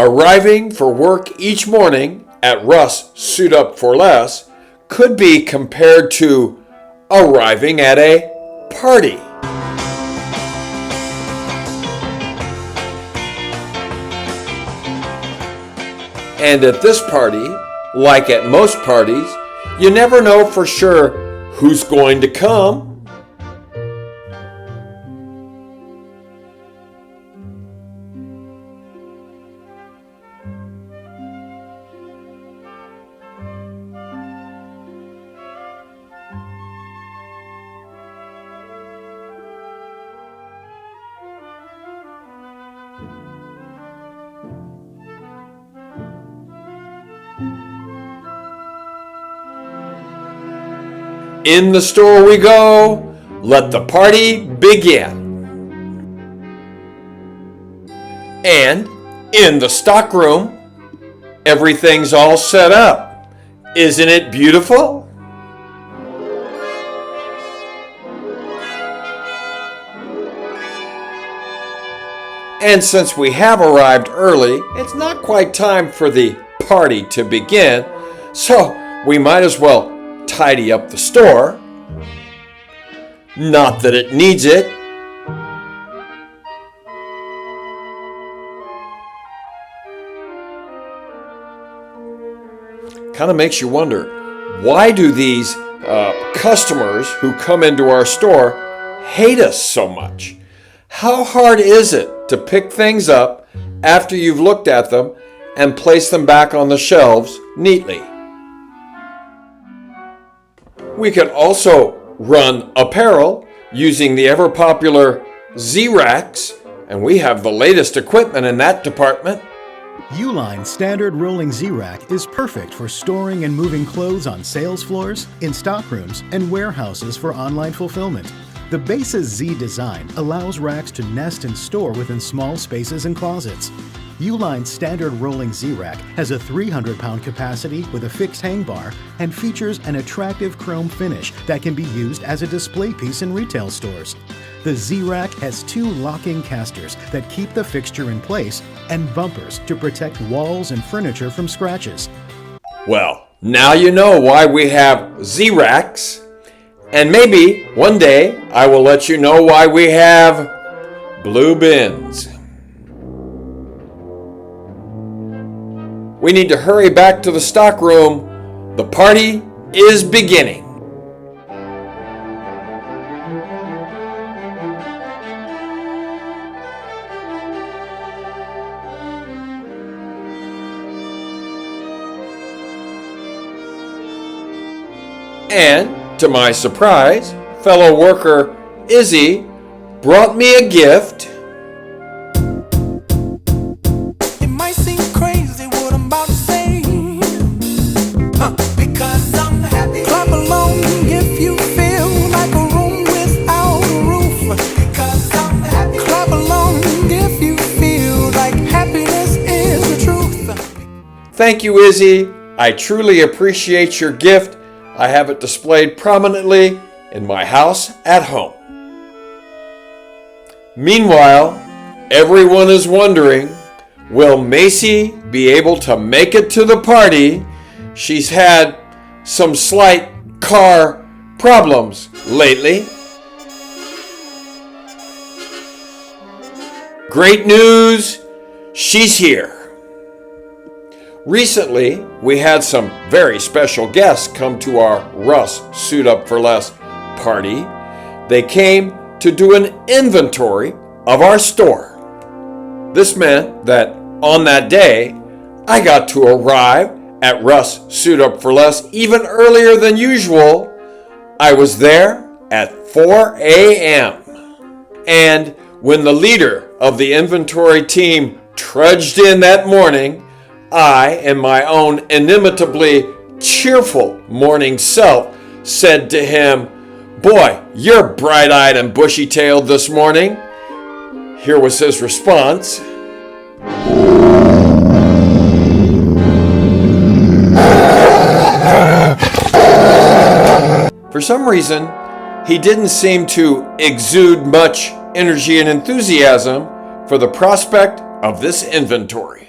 Arriving for work each morning at Russ Suit Up for Less could be compared to arriving at a party. And at this party, like at most parties, you never know for sure who's going to come. In the store we go, let the party begin. And in the stockroom, everything's all set up. Isn't it beautiful? And since we have arrived early, it's not quite time for the party to begin, so we might as well tidy up the store. Not that it needs it. Kind of makes you wonder, why do these customers who come into our store hate us so much? How hard is it to pick things up after you've looked at them and place them back on the shelves neatly? We can also run apparel using the ever-popular Z-Racks, and we have the latest equipment in that department. Uline's standard rolling Z-Rack is perfect for storing and moving clothes on sales floors, in stockrooms, and warehouses for online fulfillment. The base's Z design allows racks to nest and store within small spaces and closets. Uline's standard rolling Z-Rack has a 300-pound capacity with a fixed hang bar and features an attractive chrome finish that can be used as a display piece in retail stores. The Z-Rack has 2 locking casters that keep the fixture in place and bumpers to protect walls and furniture from scratches. Well, now you know why we have Z-Racks, and maybe one day I will let you know why we have blue bins. We need to hurry back to the stockroom. The party is beginning. And, to my surprise, fellow worker Izzy brought me a gift. Thank you, Izzy. I truly appreciate your gift. I have it displayed prominently in my house at home. Meanwhile, everyone is wondering, will Macy be able to make it to the party? She's had some slight car problems lately. Great news, she's here. Recently, we had some very special guests come to our Russ Suit Up for Less party. They came to do an inventory of our store. This meant that on that day, I got to arrive at Russ Suit Up for Less even earlier than usual. I was there at 4 a.m. And when the leader of the inventory team trudged in that morning, I, in my own inimitably cheerful morning self, said to him, "Boy, you're bright-eyed and bushy-tailed this morning." Here was his response. For some reason, he didn't seem to exude much energy and enthusiasm for the prospect of this inventory.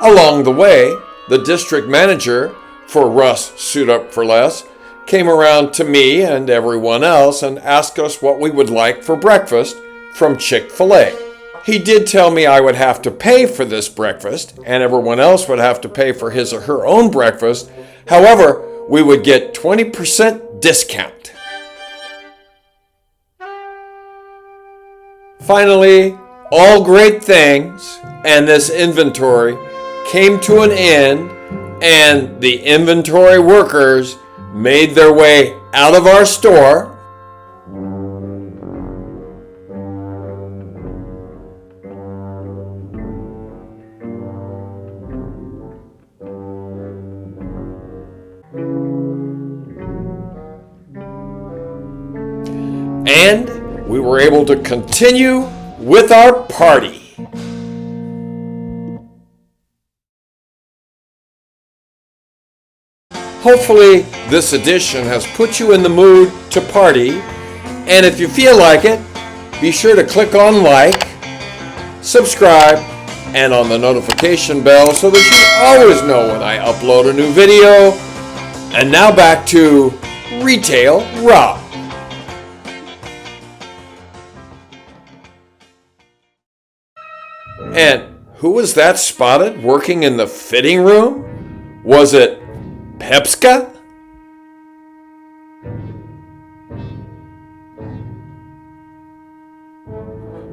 Along the way, the district manager for Russ Suit Up for Less came around to me and everyone else and asked us what we would like for breakfast from Chick-fil-A. He did tell me I would have to pay for this breakfast and everyone else would have to pay for his or her own breakfast. However, we would get 20% discount. Finally, all great things and this inventory came to an end, and the inventory workers made their way out of our store. And we were able to continue with our party. Hopefully, this edition has put you in the mood to party, and if you feel like it, be sure to click on like, subscribe, and on the notification bell so that you always know when I upload a new video. And now back to Retail Rob. And who was that spotted working in the fitting room? Was it Pepska?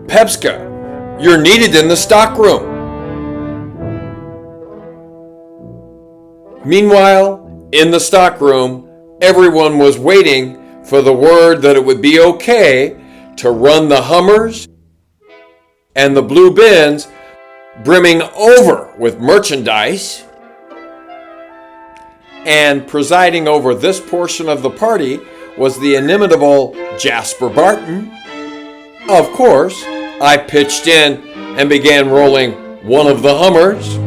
Pepska, you're needed in the stockroom. Meanwhile, in the stockroom, everyone was waiting for the word that it would be okay to run the Hummers and the blue bins brimming over with merchandise. And presiding over this portion of the party was the inimitable Jasper Barton. Of course, I pitched in and began rolling one of the Hummers.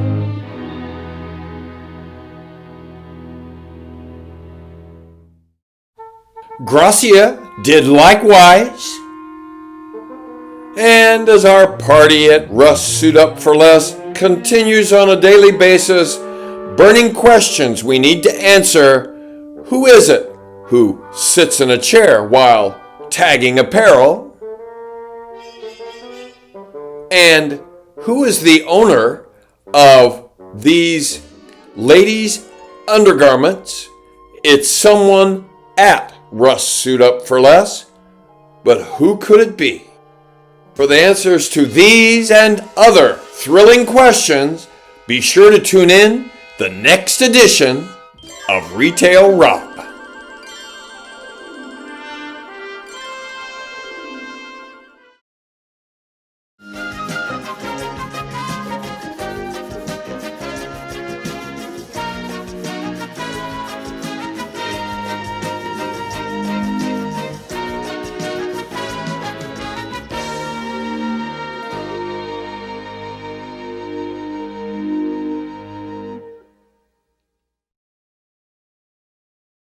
Gracia did likewise. And as our party at Russ Suit Up for Less continues on a daily basis, burning questions we need to answer: who is it who sits in a chair while tagging apparel? And who is the owner of these ladies' undergarments? It's someone at Russ Suit Up for Less, but who could it be? For the answers to these and other thrilling questions, be sure to tune in the next edition of Retail Rock.